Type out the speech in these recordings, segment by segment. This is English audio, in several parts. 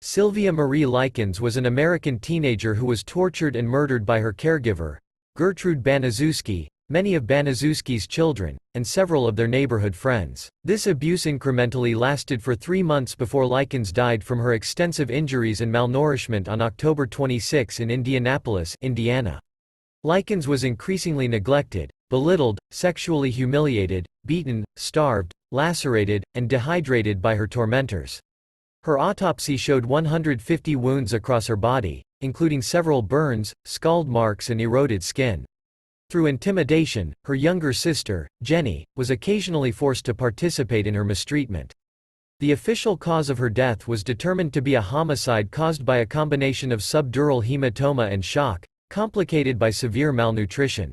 Sylvia Marie Likens was an American teenager who was tortured and murdered by her caregiver, Gertrude Baniszewski, many of Baniszewski's children, and several of their neighborhood friends. This abuse incrementally lasted for 3 months before Likens died from her extensive injuries and malnourishment on October 26 in Indianapolis, Indiana. Likens was increasingly neglected, belittled, sexually humiliated, beaten, starved, lacerated, and dehydrated by her tormentors. Her autopsy showed 150 wounds across her body, including several burns, scald marks and eroded skin. Through intimidation, her younger sister, Jenny, was occasionally forced to participate in her mistreatment. The official cause of her death was determined to be a homicide caused by a combination of subdural hematoma and shock, complicated by severe malnutrition.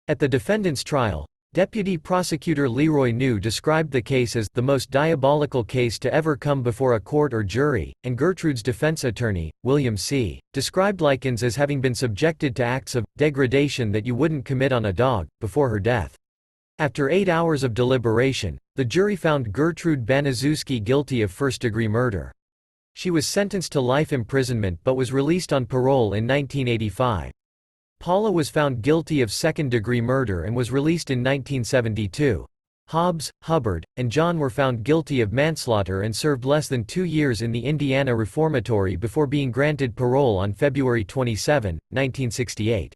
At the defendant's trial, Deputy Prosecutor Leroy Neale described the case as the most diabolical case to ever come before a court or jury, and Gertrude's defense attorney, William C., described Likens as having been subjected to acts of degradation that you wouldn't commit on a dog, before her death. After 8 hours of deliberation, the jury found Gertrude Baniszewski guilty of first-degree murder. She was sentenced to life imprisonment but was released on parole in 1985. Paula was found guilty of second-degree murder and was released in 1972. Hobbs, Hubbard, and John were found guilty of manslaughter and served less than 2 years in the Indiana Reformatory before being granted parole on February 27, 1968.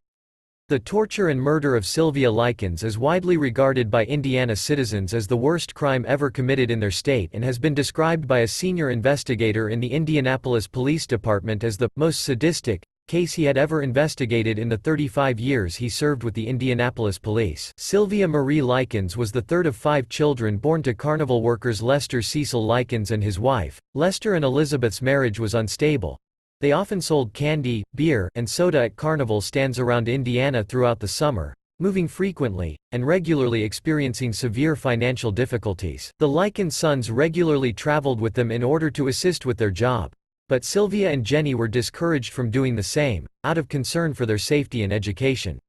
The torture and murder of Sylvia Likens is widely regarded by Indiana citizens as the worst crime ever committed in their state and has been described by a senior investigator in the Indianapolis Police Department as the most sadistic case he had ever investigated in the 35 years he served with the Indianapolis Police. Sylvia Marie Likens was the third of 5 children born to carnival workers Lester Cecil Likens and his wife. Lester and Elizabeth's marriage was unstable. They often sold candy, beer, and soda at carnival stands around Indiana throughout the summer, moving frequently, and regularly experiencing severe financial difficulties. The Likens sons regularly traveled with them in order to assist with their job. But Sylvia and Jenny were discouraged from doing the same, out of concern for their safety and education.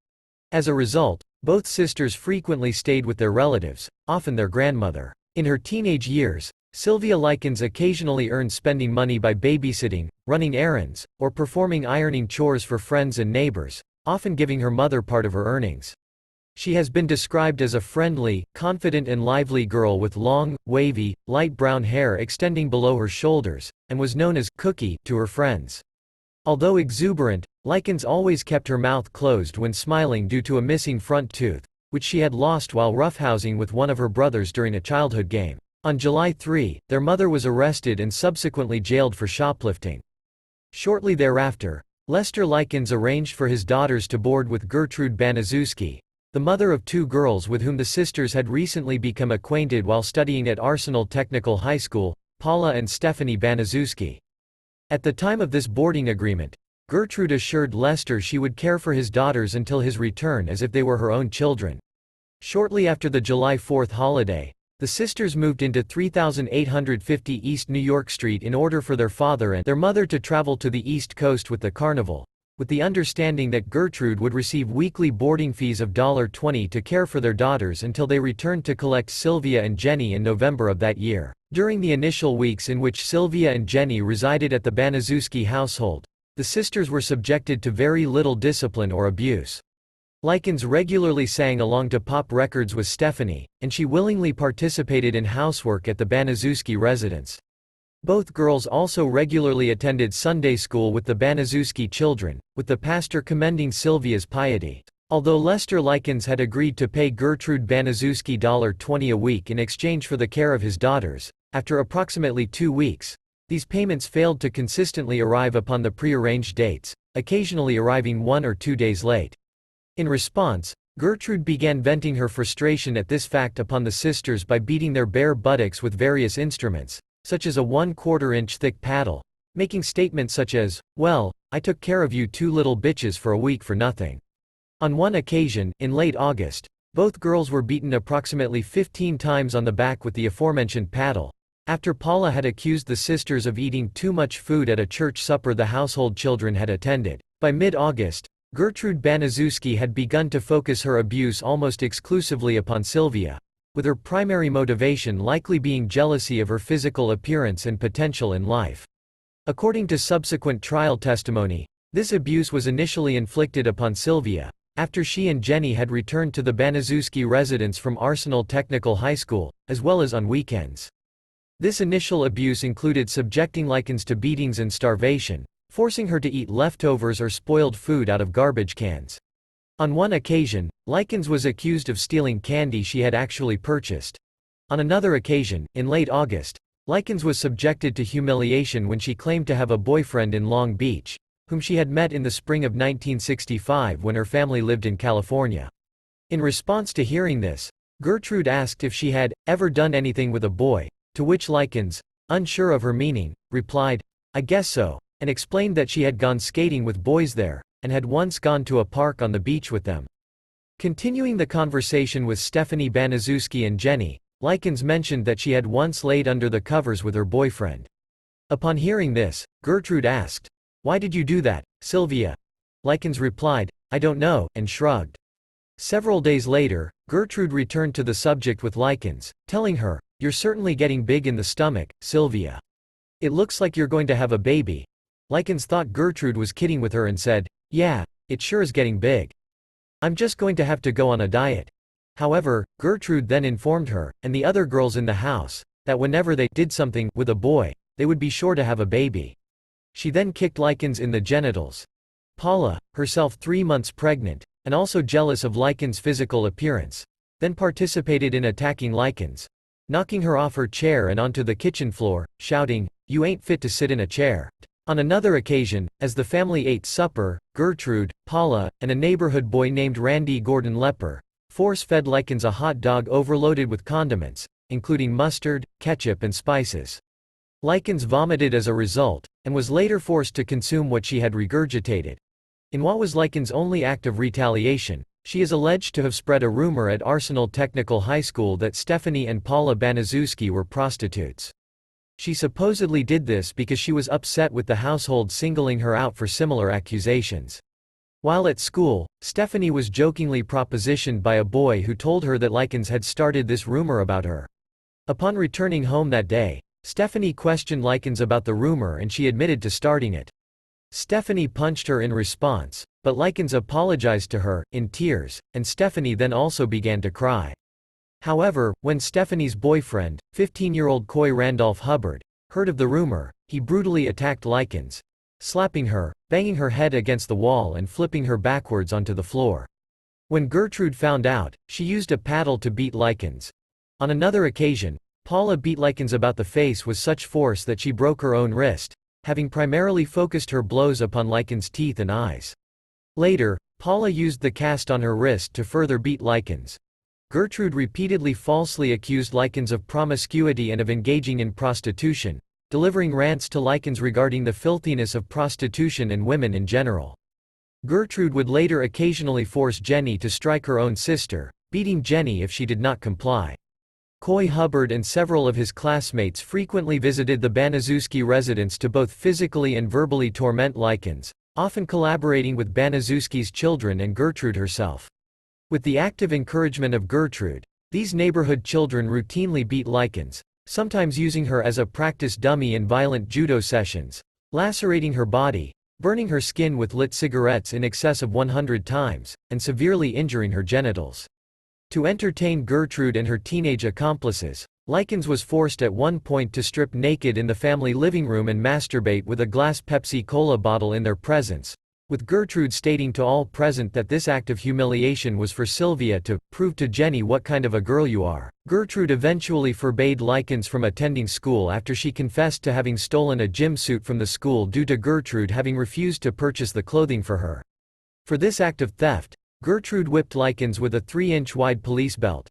As a result, both sisters frequently stayed with their relatives, often their grandmother. In her teenage years, Sylvia Likens occasionally earned spending money by babysitting, running errands, or performing ironing chores for friends and neighbors, often giving her mother part of her earnings. She has been described as a friendly, confident and lively girl with long, wavy, light brown hair extending below her shoulders, and was known as Cookie to her friends. Although exuberant, Likens always kept her mouth closed when smiling due to a missing front tooth, which she had lost while roughhousing with one of her brothers during a childhood game. On July 3, their mother was arrested and subsequently jailed for shoplifting. Shortly thereafter, Lester Likens arranged for his daughters to board with Gertrude Baniszewski, the mother of 2 girls with whom the sisters had recently become acquainted while studying at Arsenal Technical High School, Paula and Stephanie Baniszewski. At the time of this boarding agreement, Gertrude assured Lester she would care for his daughters until his return as if they were her own children. Shortly after the July 4th holiday, the sisters moved into 3850 East New York Street in order for their father and their mother to travel to the East Coast with the carnival, with the understanding that Gertrude would receive weekly boarding fees of $20 to care for their daughters until they returned to collect Sylvia and Jenny in November of that year. During the initial weeks in which Sylvia and Jenny resided at the Baniszewski household, the sisters were subjected to very little discipline or abuse. Likens regularly sang along to pop records with Stephanie, and she willingly participated in housework at the Baniszewski residence. Both girls also regularly attended Sunday school with the Baniszewski children, with the pastor commending Sylvia's piety. Although Lester Likens had agreed to pay Gertrude Baniszewski $20 a week in exchange for the care of his daughters, after approximately 2 weeks, these payments failed to consistently arrive upon the prearranged dates, occasionally arriving 1 or 2 days late. In response, Gertrude began venting her frustration at this fact upon the sisters by beating their bare buttocks with various instruments, such as a 1/4-inch thick paddle, making statements such as, "Well, I took care of you 2 little bitches for a week for nothing." On one occasion, in late August, both girls were beaten approximately 15 times on the back with the aforementioned paddle, after Paula had accused the sisters of eating too much food at a church supper the household children had attended. By mid-August, Gertrude Baniszewski had begun to focus her abuse almost exclusively upon Sylvia, with her primary motivation likely being jealousy of her physical appearance and potential in life. According to subsequent trial testimony, this abuse was initially inflicted upon Sylvia, after she and Jenny had returned to the Baniszewski residence from Arsenal Technical High School, as well as on weekends. This initial abuse included subjecting Likens to beatings and starvation, forcing her to eat leftovers or spoiled food out of garbage cans. On one occasion, Likens was accused of stealing candy she had actually purchased. On another occasion, in late August, Likens was subjected to humiliation when she claimed to have a boyfriend in Long Beach, whom she had met in the spring of 1965 when her family lived in California. In response to hearing this, Gertrude asked if she had ever done anything with a boy, to which Likens, unsure of her meaning, replied, "I guess so," and explained that she had gone skating with boys there, and had once gone to a park on the beach with them. Continuing the conversation with Stephanie Baniszewski and Jenny, Likens mentioned that she had once laid under the covers with her boyfriend. Upon hearing this, Gertrude asked, "Why did you do that, Sylvia?" Likens replied, "I don't know," and shrugged. Several days later, Gertrude returned to the subject with Likens, telling her, "You're certainly getting big in the stomach, Sylvia. It looks like you're going to have a baby." Likens thought Gertrude was kidding with her and said, "Yeah, it sure is getting big. I'm just going to have to go on a diet." However, Gertrude then informed her, and the other girls in the house, that whenever they did something with a boy, they would be sure to have a baby. She then kicked Likens in the genitals. Paula, herself 3 months pregnant, and also jealous of Likens' physical appearance, then participated in attacking Likens, knocking her off her chair and onto the kitchen floor, shouting, "You ain't fit to sit in a chair." On another occasion, as the family ate supper, Gertrude, Paula, and a neighborhood boy named Randy Gordon Lepper force-fed Likens a hot dog overloaded with condiments, including mustard, ketchup and spices. Likens vomited as a result, and was later forced to consume what she had regurgitated. In what was Likens' only act of retaliation, she is alleged to have spread a rumor at Arsenal Technical High School that Stephanie and Paula Baniszewski were prostitutes. She supposedly did this because she was upset with the household singling her out for similar accusations. While at school, Stephanie was jokingly propositioned by a boy who told her that Likens had started this rumor about her. Upon returning home that day, Stephanie questioned Likens about the rumor and she admitted to starting it. Stephanie punched her in response, but Likens apologized to her, in tears, and Stephanie then also began to cry. However, when Stephanie's boyfriend, 15-year-old Coy Randolph Hubbard, heard of the rumor, he brutally attacked Likens, slapping her, banging her head against the wall and flipping her backwards onto the floor. When Gertrude found out, she used a paddle to beat Likens. On another occasion, Paula beat Likens about the face with such force that she broke her own wrist, having primarily focused her blows upon Likens' teeth and eyes. Later, Paula used the cast on her wrist to further beat Likens. Gertrude repeatedly falsely accused Likens of promiscuity and of engaging in prostitution, delivering rants to Likens regarding the filthiness of prostitution and women in general. Gertrude would later occasionally force Jenny to strike her own sister, beating Jenny if she did not comply. Coy Hubbard and several of his classmates frequently visited the Baniszewski residence to both physically and verbally torment Likens, often collaborating with Baniszewski's children and Gertrude herself. With the active encouragement of Gertrude, these neighborhood children routinely beat Likens, sometimes using her as a practice dummy in violent judo sessions, lacerating her body, burning her skin with lit cigarettes in excess of 100 times, and severely injuring her genitals. To entertain Gertrude and her teenage accomplices, Likens was forced at one point to strip naked in the family living room and masturbate with a glass Pepsi-Cola bottle in their presence, with Gertrude stating to all present that this act of humiliation was for Sylvia to prove to Jenny what kind of a girl you are. Gertrude eventually forbade Likens from attending school after she confessed to having stolen a gym suit from the school due to Gertrude having refused to purchase the clothing for her. For this act of theft, Gertrude whipped Likens with a 3-inch wide police belt.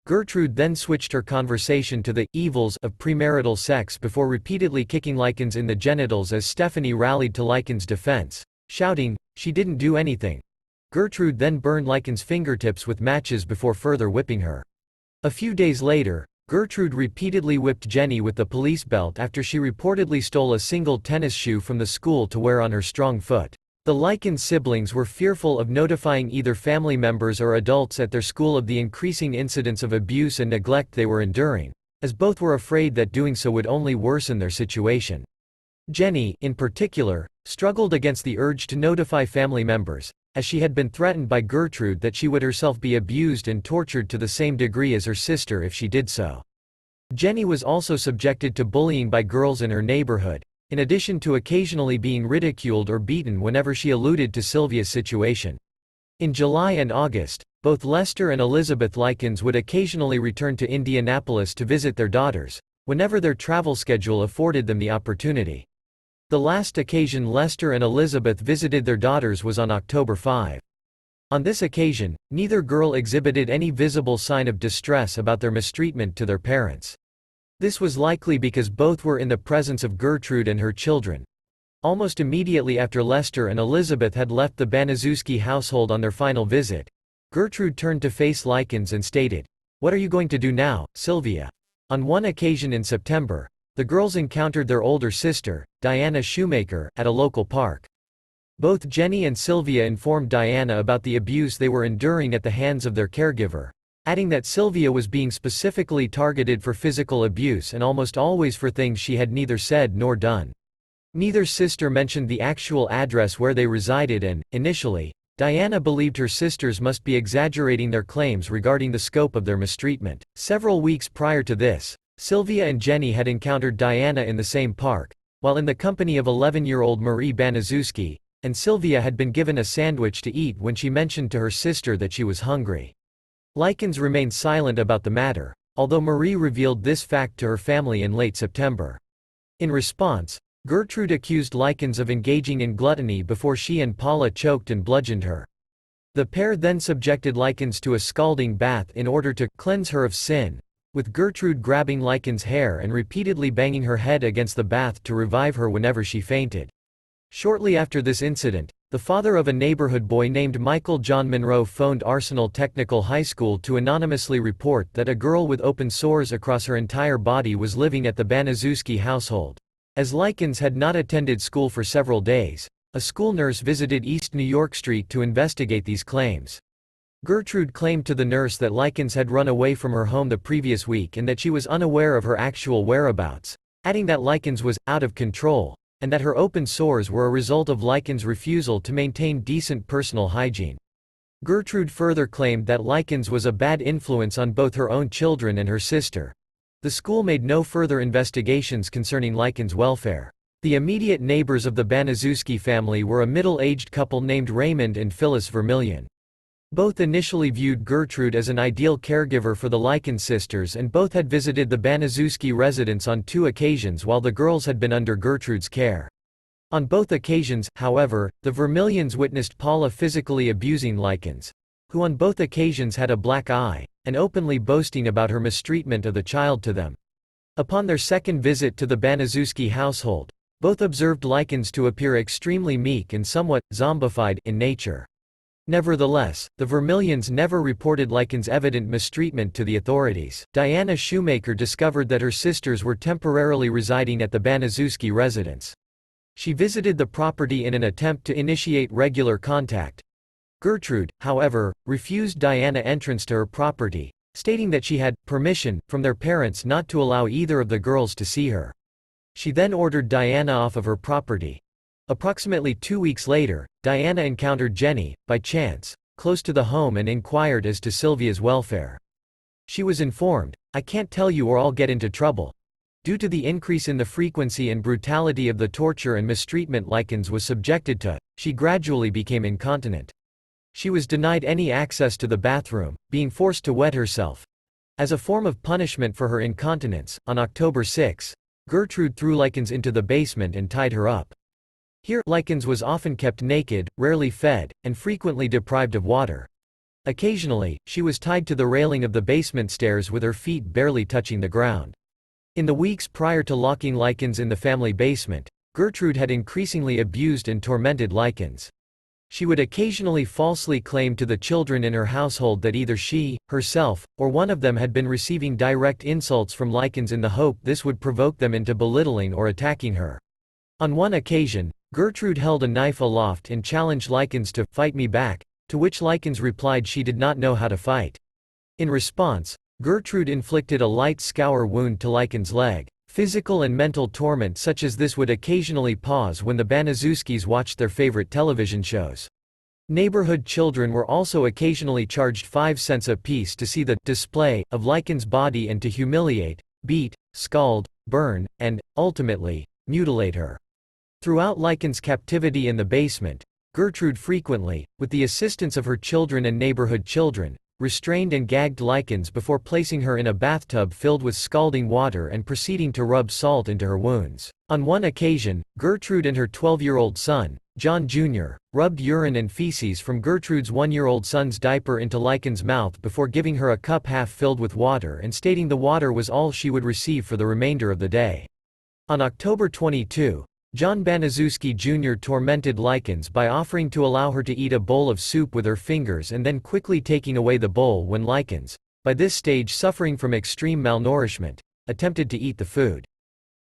Gertrude then switched her conversation to the evils of premarital sex before repeatedly kicking Likens in the genitals as Stephanie rallied to Likens' defense, shouting, "She didn't do anything." Gertrude then burned Likens' fingertips with matches before further whipping her. A few days later, Gertrude repeatedly whipped Jenny with the police belt after she reportedly stole a single tennis shoe from the school to wear on her strong foot. The Likens siblings were fearful of notifying either family members or adults at their school of the increasing incidents of abuse and neglect they were enduring, as both were afraid that doing so would only worsen their situation. Jenny, in particular, struggled against the urge to notify family members, as she had been threatened by Gertrude that she would herself be abused and tortured to the same degree as her sister if she did so. Jenny was also subjected to bullying by girls in her neighborhood, in addition to occasionally being ridiculed or beaten whenever she alluded to Sylvia's situation. In July and August, both Lester and Elizabeth Likens would occasionally return to Indianapolis to visit their daughters, whenever their travel schedule afforded them the opportunity. The last occasion Lester and Elizabeth visited their daughters was on October 5. On this occasion, neither girl exhibited any visible sign of distress about their mistreatment to their parents. This was likely because both were in the presence of Gertrude and her children. Almost immediately after Lester and Elizabeth had left the Baniszewski household on their final visit, Gertrude turned to face Likens and stated, "What are you going to do now, Sylvia?" On one occasion in September, the girls encountered their older sister, Diana Shoemaker, at a local park. Both Jenny and Sylvia informed Diana about the abuse they were enduring at the hands of their caregiver, adding that Sylvia was being specifically targeted for physical abuse and almost always for things she had neither said nor done. Neither sister mentioned the actual address where they resided and, initially, Diana believed her sisters must be exaggerating their claims regarding the scope of their mistreatment. Several weeks prior to this, Sylvia and Jenny had encountered Diana in the same park, while in the company of 11-year-old Marie Baniszewski, and Sylvia had been given a sandwich to eat when she mentioned to her sister that she was hungry. Likens remained silent about the matter, although Marie revealed this fact to her family in late September. In response, Gertrude accused Likens of engaging in gluttony before she and Paula choked and bludgeoned her. The pair then subjected Likens to a scalding bath in order to cleanse her of sin, with Gertrude grabbing Likens' hair and repeatedly banging her head against the bath to revive her whenever she fainted. Shortly after this incident, the father of a neighborhood boy named Michael John Monroe phoned Arsenal Technical High School to anonymously report that a girl with open sores across her entire body was living at the Baniszewski household. As Likens had not attended school for several days, a school nurse visited East New York Street to investigate these claims. Gertrude claimed to the nurse that Likens had run away from her home the previous week and that she was unaware of her actual whereabouts, adding that Likens was out of control, and that her open sores were a result of Likens' refusal to maintain decent personal hygiene. Gertrude further claimed that Likens was a bad influence on both her own children and her sister. The school made no further investigations concerning Likens' welfare. The immediate neighbors of the Baniszewski family were a middle-aged couple named Raymond and Phyllis Vermillion. Both initially viewed Gertrude as an ideal caregiver for the Likens sisters, and both had visited the Baniszewski residence on 2 occasions while the girls had been under Gertrude's care. On both occasions, however, the Vermillions witnessed Paula physically abusing Likens, who on both occasions had a black eye, and openly boasting about her mistreatment of the child to them. Upon their second visit to the Baniszewski household, both observed Likens to appear extremely meek and somewhat zombified in nature. Nevertheless, the Vermillions never reported Likens' evident mistreatment to the authorities. Diana Shoemaker discovered that her sisters were temporarily residing at the Baniszewski residence. She visited the property in an attempt to initiate regular contact. Gertrude, however, refused Diana entrance to her property, stating that she had permission from their parents not to allow either of the girls to see her. She then ordered Diana off of her property. Approximately 2 weeks later, Diana encountered Jenny, by chance, close to the home and inquired as to Sylvia's welfare. She was informed, "I can't tell you or I'll get into trouble." Due to the increase in the frequency and brutality of the torture and mistreatment Likens was subjected to, she gradually became incontinent. She was denied any access to the bathroom, being forced to wet herself. As a form of punishment for her incontinence, on October 6, Gertrude threw Likens into the basement and tied her up. Here, Likens was often kept naked, rarely fed, and frequently deprived of water. Occasionally, she was tied to the railing of the basement stairs with her feet barely touching the ground. In the weeks prior to locking Likens in the family basement, Gertrude had increasingly abused and tormented Likens. She would occasionally falsely claim to the children in her household that either she, herself, or one of them had been receiving direct insults from Likens in the hope this would provoke them into belittling or attacking her. On one occasion, Gertrude held a knife aloft and challenged Likens to "fight me back," to which Likens replied she did not know how to fight. In response, Gertrude inflicted a light scour wound to Likens' leg, Physical and mental torment such as this would occasionally pause when the Baniszewskis watched their favorite television shows. Neighborhood children were also occasionally charged 5 cents apiece to see the display of Likens' body and to humiliate, beat, scald, burn, and, ultimately, mutilate her. Throughout Likens' captivity in the basement, Gertrude frequently, with the assistance of her children and neighborhood children, restrained and gagged Likens before placing her in a bathtub filled with scalding water and proceeding to rub salt into her wounds. On one occasion, Gertrude and her 12-year-old son, John Jr., rubbed urine and feces from Gertrude's 1-year-old son's diaper into Likens' mouth before giving her a cup half filled with water and stating the water was all she would receive for the remainder of the day. On October 22, John Baniszewski Jr. tormented Likens by offering to allow her to eat a bowl of soup with her fingers and then quickly taking away the bowl when Likens, by this stage suffering from extreme malnourishment, attempted to eat the food.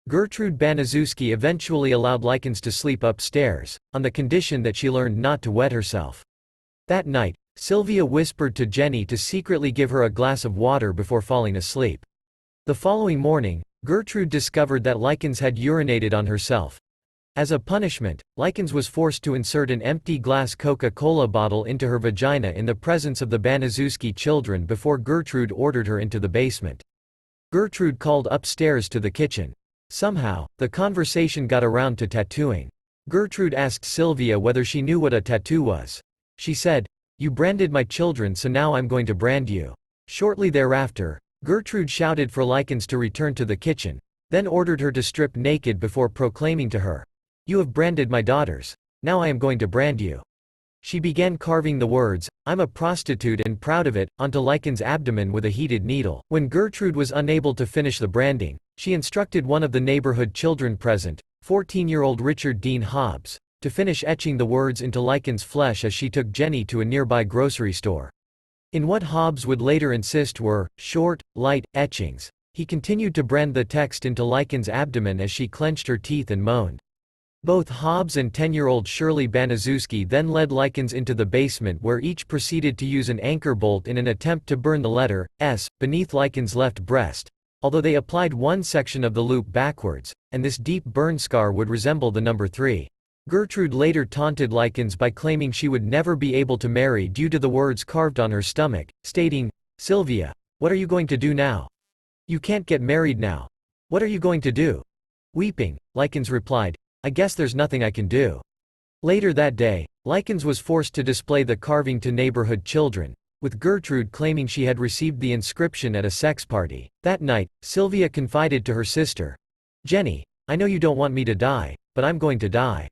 Gertrude Baniszewski eventually allowed Likens to sleep upstairs, on the condition that she learned not to wet herself. That night, Sylvia whispered to Jenny to secretly give her a glass of water before falling asleep. The following morning, Gertrude discovered that Likens had urinated on herself. As a punishment, Likens was forced to insert an empty glass Coca-Cola bottle into her vagina in the presence of the Baniszewski children before Gertrude ordered her into the basement. Gertrude called upstairs to the kitchen. Somehow, the conversation got around to tattooing. Gertrude asked Sylvia whether she knew what a tattoo was. She said, "You branded my children, so now I'm going to brand you." Shortly thereafter, Gertrude shouted for Likens to return to the kitchen, then ordered her to strip naked before proclaiming to her, "You have branded my daughters. Now I am going to brand you." She began carving the words, "I'm a prostitute and proud of it," onto Likens' abdomen with a heated needle. When Gertrude was unable to finish the branding, she instructed one of the neighborhood children present, 14-year-old Richard Dean Hobbs, to finish etching the words into Likens' flesh as she took Jenny to a nearby grocery store. In what Hobbs would later insist were short, light etchings, he continued to brand the text into Likens' abdomen as she clenched her teeth and moaned. Both Hobbs and 10-year-old Shirley Baniszewski then led Likens into the basement where each proceeded to use an anchor bolt in an attempt to burn the letter S beneath Likens' left breast, although they applied one section of the loop backwards, and this deep burn scar would resemble the number 3. Gertrude later taunted Likens by claiming she would never be able to marry due to the words carved on her stomach, stating, "Sylvia, what are you going to do now? You can't get married now. What are you going to do?" Weeping, Likens replied, "I guess there's nothing I can do." Later that day, Likens was forced to display the carving to neighborhood children, with Gertrude claiming she had received the inscription at a sex party. That night, Sylvia confided to her sister, "Jenny, I know you don't want me to die, but I'm going to die.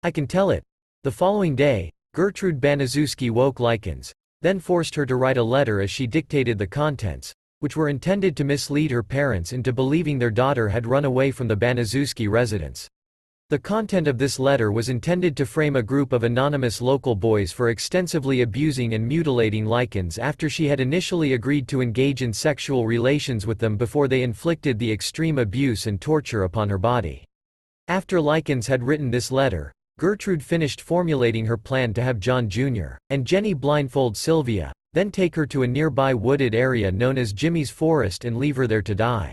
I can tell it." The following day, Gertrude Baniszewski woke Likens, then forced her to write a letter as she dictated the contents, which were intended to mislead her parents into believing their daughter had run away from the Baniszewski residence. The content of this letter was intended to frame a group of anonymous local boys for extensively abusing and mutilating Likens after she had initially agreed to engage in sexual relations with them before they inflicted the extreme abuse and torture upon her body. After Likens had written this letter, Gertrude finished formulating her plan to have John Jr. and Jenny blindfold Sylvia, then take her to a nearby wooded area known as Jimmy's Forest and leave her there to die.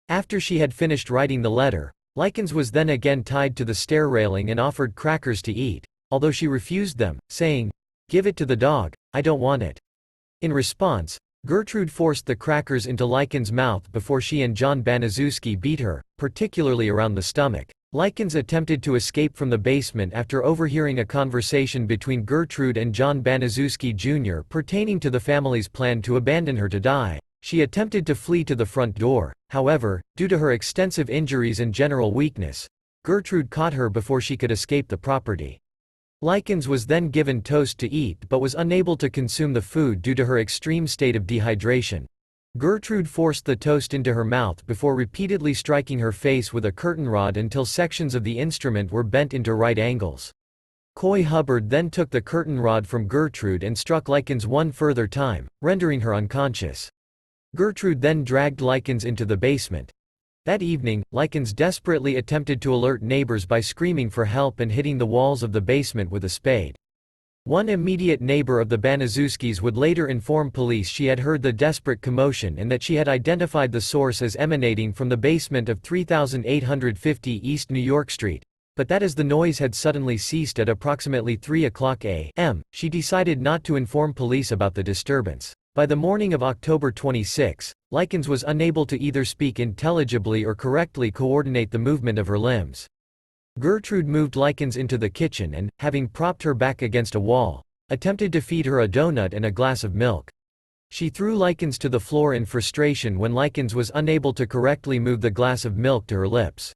After she had finished writing the letter, Likens was then again tied to the stair railing and offered crackers to eat, although she refused them, saying, "Give it to the dog, I don't want it." In response, Gertrude forced the crackers into Likens' mouth before she and John Baniszewski beat her, particularly around the stomach. Likens attempted to escape from the basement after overhearing a conversation between Gertrude and John Baniszewski Jr. pertaining to the family's plan to abandon her to die. She attempted to flee to the front door, however, due to her extensive injuries and general weakness, Gertrude caught her before she could escape the property. Likens was then given toast to eat but was unable to consume the food due to her extreme state of dehydration. Gertrude forced the toast into her mouth before repeatedly striking her face with a curtain rod until sections of the instrument were bent into right angles. Coy Hubbard then took the curtain rod from Gertrude and struck Likens one further time, rendering her unconscious. Gertrude then dragged Likens into the basement. That evening, Likens desperately attempted to alert neighbors by screaming for help and hitting the walls of the basement with a spade. One immediate neighbor of the Baniszewskis would later inform police she had heard the desperate commotion and that she had identified the source as emanating from the basement of 3850 East New York Street, but that as the noise had suddenly ceased at approximately 3 o'clock a.m., she decided not to inform police about the disturbance. By the morning of October 26, Likens was unable to either speak intelligibly or correctly coordinate the movement of her limbs. Gertrude moved Likens into the kitchen and, having propped her back against a wall, attempted to feed her a donut and a glass of milk. She threw Likens to the floor in frustration when Likens was unable to correctly move the glass of milk to her lips.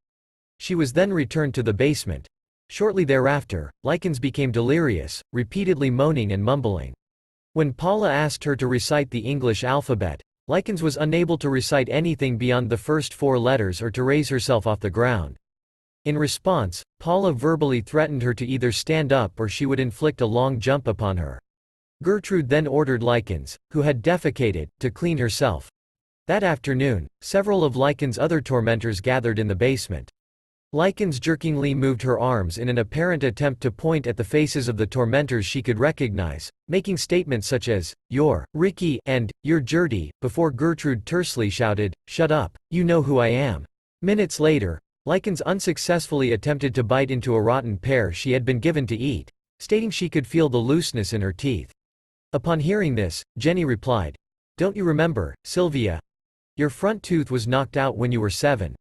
She was then returned to the basement. Shortly thereafter, Likens became delirious, repeatedly moaning and mumbling. When Paula asked her to recite the English alphabet, Likens was unable to recite anything beyond the first 4 letters or to raise herself off the ground. In response, Paula verbally threatened her to either stand up or she would inflict a long jump upon her. Gertrude then ordered Likens, who had defecated, to clean herself. That afternoon, several of Likens' other tormentors gathered in the basement. Likens jerkingly moved her arms in an apparent attempt to point at the faces of the tormentors she could recognize, making statements such as, "You're Ricky," and "You're Gertie," before Gertrude tersely shouted, "Shut up, you know who I am." Minutes later, Likens unsuccessfully attempted to bite into a rotten pear she had been given to eat, stating she could feel the looseness in her teeth. Upon hearing this, Jenny replied, "Don't you remember, Sylvia? Your front tooth was knocked out when you were 7.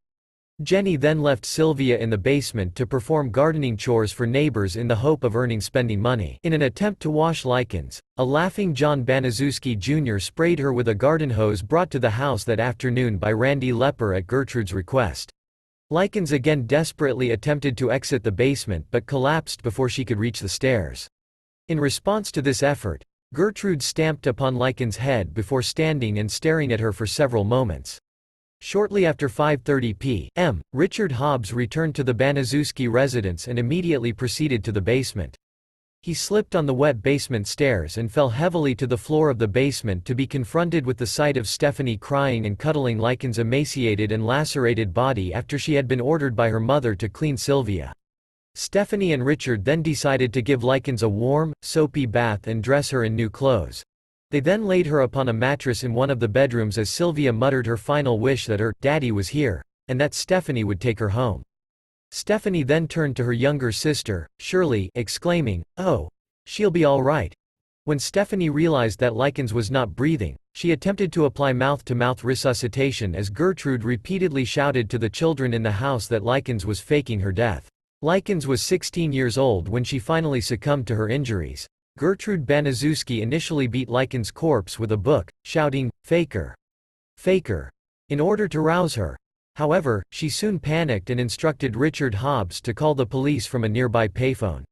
Jenny then left Sylvia in the basement to perform gardening chores for neighbors in the hope of spending money. In an attempt to wash Likens, a laughing John Baniszewski Jr. sprayed her with a garden hose brought to the house that afternoon by Randy Lepper at Gertrude's request. Likens again desperately attempted to exit the basement but collapsed before she could reach the stairs. In response to this effort, Gertrude stamped upon Likens' head before standing and staring at her for several moments. Shortly after 5:30 p.m., Richard Hobbs returned to the Baniszewski residence and immediately proceeded to the basement. He slipped on the wet basement stairs and fell heavily to the floor of the basement to be confronted with the sight of Stephanie crying and cuddling Likens' emaciated and lacerated body after she had been ordered by her mother to clean Sylvia. Stephanie and Richard then decided to give Likens a warm, soapy bath and dress her in new clothes. They then laid her upon a mattress in one of the bedrooms as Sylvia muttered her final wish that her daddy was here, and that Stephanie would take her home. Stephanie then turned to her younger sister, Shirley, exclaiming, "Oh, she'll be all right." When Stephanie realized that Likens was not breathing, she attempted to apply mouth-to-mouth resuscitation as Gertrude repeatedly shouted to the children in the house that Likens was faking her death. Likens was 16 years old when she finally succumbed to her injuries. Gertrude Baniszewski initially beat Likens' corpse with a book, shouting, "Faker! Faker!" in order to rouse her. However, she soon panicked and instructed Richard Hobbs to call the police from a nearby payphone.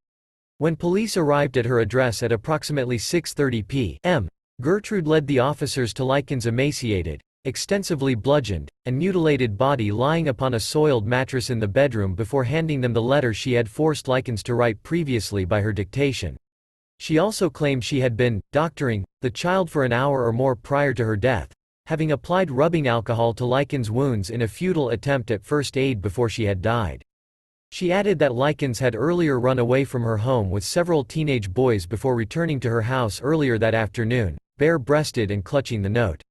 When police arrived at her address at approximately 6:30 p.m., Gertrude led the officers to Likens' emaciated, extensively bludgeoned, and mutilated body lying upon a soiled mattress in the bedroom before handing them the letter she had forced Likens to write previously by her dictation. She also claimed she had been doctoring the child for an hour or more prior to her death, having applied rubbing alcohol to Likens' wounds in a futile attempt at first aid before she had died. She added that Likens had earlier run away from her home with several teenage boys before returning to her house earlier that afternoon, bare-breasted and clutching the note.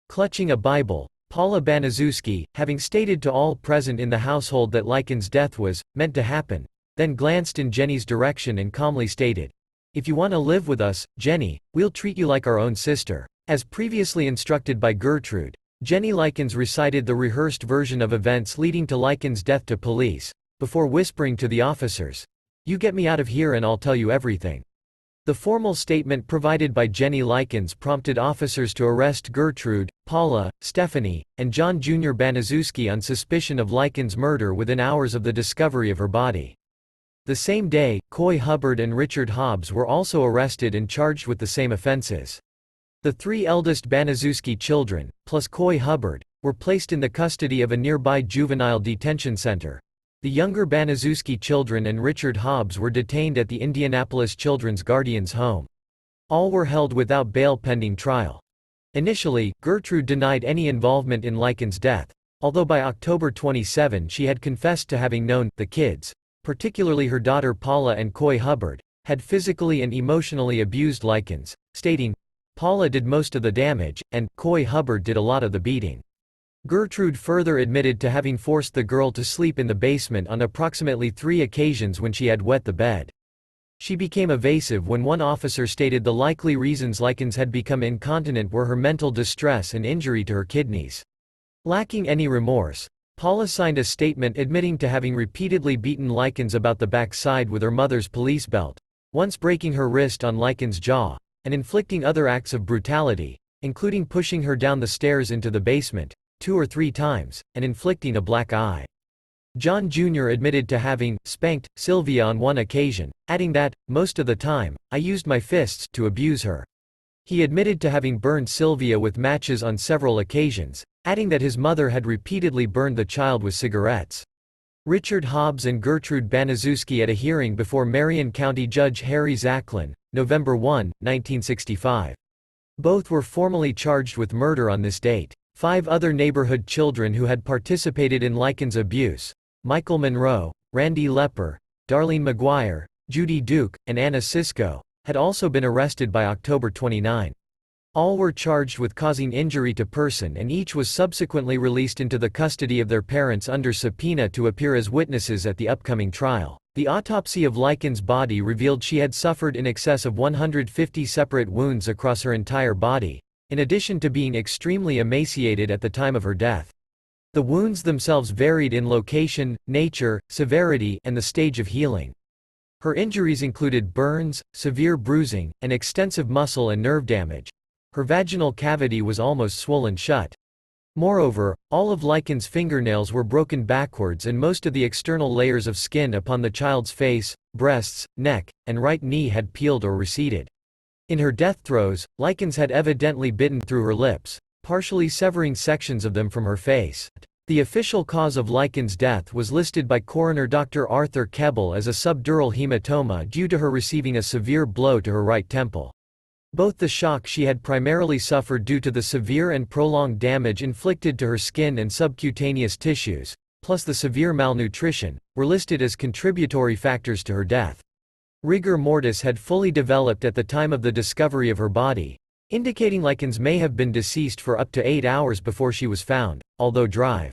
Clutching a Bible, Paula Baniszewski, having stated to all present in the household that Likens' death was meant to happen, then glanced in Jenny's direction and calmly stated, "If you want to live with us, Jenny, we'll treat you like our own sister." As previously instructed by Gertrude, Jenny Likens recited the rehearsed version of events leading to Likens' death to police, before whispering to the officers, "You get me out of here and I'll tell you everything." The formal statement provided by Jenny Likens prompted officers to arrest Gertrude, Paula, Stephanie, and John Jr. Baniszewski on suspicion of Likens' murder within hours of the discovery of her body. The same day, Coy Hubbard and Richard Hobbs were also arrested and charged with the same offenses. The 3 eldest Baniszewski children, plus Coy Hubbard, were placed in the custody of a nearby juvenile detention center. The younger Baniszewski children and Richard Hobbs were detained at the Indianapolis Children's Guardians Home. All were held without bail pending trial. Initially, Gertrude denied any involvement in Likens' death, although by October 27 she had confessed to having known the kids, particularly her daughter Paula and Coy Hubbard, had physically and emotionally abused Likens, stating, "Paula did most of the damage, and Coy Hubbard did a lot of the beating." Gertrude further admitted to having forced the girl to sleep in the basement on approximately 3 occasions when she had wet the bed. She became evasive when one officer stated the likely reasons Likens had become incontinent were her mental distress and injury to her kidneys. Lacking any remorse, Paula signed a statement admitting to having repeatedly beaten Likens about the backside with her mother's police belt, once breaking her wrist on Likens' jaw, and inflicting other acts of brutality, including pushing her down the stairs into the basement 2 or 3 times, and inflicting a black eye. John Jr. admitted to having spanked Sylvia on one occasion, adding that, "Most of the time, I used my fists to abuse her." He admitted to having burned Sylvia with matches on several occasions, adding that his mother had repeatedly burned the child with cigarettes. Richard Hobbs and Gertrude Baniszewski at a hearing before Marion County Judge Harry Zachlin, November 1, 1965. Both were formally charged with murder on this date. 5 other neighborhood children who had participated in Likens' abuse, Michael Monroe, Randy Lepper, Darlene McGuire, Judy Duke, and Anna Sisko, had also been arrested by October 29. All were charged with causing injury to person, and each was subsequently released into the custody of their parents under subpoena to appear as witnesses at the upcoming trial. The autopsy of Likens' body revealed she had suffered in excess of 150 separate wounds across her entire body, in addition to being extremely emaciated at the time of her death. The wounds themselves varied in location, nature, severity, and the stage of healing. Her injuries included burns, severe bruising, and extensive muscle and nerve damage. Her vaginal cavity was almost swollen shut. Moreover, all of Likens' fingernails were broken backwards, and most of the external layers of skin upon the child's face, breasts, neck, and right knee had peeled or receded. In her death throes, Likens had evidently bitten through her lips, partially severing sections of them from her face. The official cause of Likens' death was listed by coroner Dr. Arthur Kebbell as a subdural hematoma due to her receiving a severe blow to her right temple. Both the shock she had primarily suffered due to the severe and prolonged damage inflicted to her skin and subcutaneous tissues, plus the severe malnutrition, were listed as contributory factors to her death. Rigor mortis had fully developed at the time of the discovery of her body, indicating Likens may have been deceased for up to 8 hours before she was found, although dry.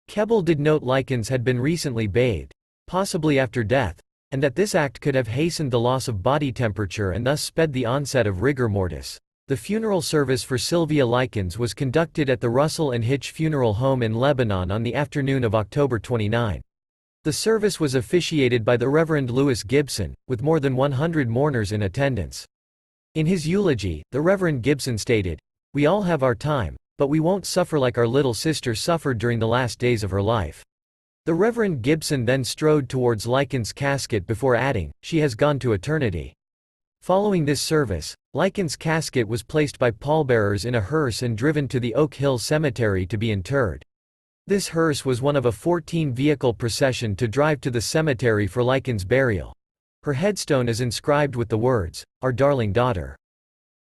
Kebbell did note Likens had been recently bathed, possibly after death, and that this act could have hastened the loss of body temperature and thus sped the onset of rigor mortis. The funeral service for Sylvia Likens was conducted at the Russell and Hitch Funeral Home in Lebanon on the afternoon of October 29. The service was officiated by the Reverend Lewis Gibson, with more than 100 mourners in attendance. In his eulogy, the Reverend Gibson stated, "We all have our time, but we won't suffer like our little sister suffered during the last days of her life." The Reverend Gibson then strode towards Likens' casket before adding, "She has gone to eternity." Following this service, Likens' casket was placed by pallbearers in a hearse and driven to the Oak Hill Cemetery to be interred. This hearse was one of a 14-vehicle procession to drive to the cemetery for Likens' burial. Her headstone is inscribed with the words, "Our darling daughter."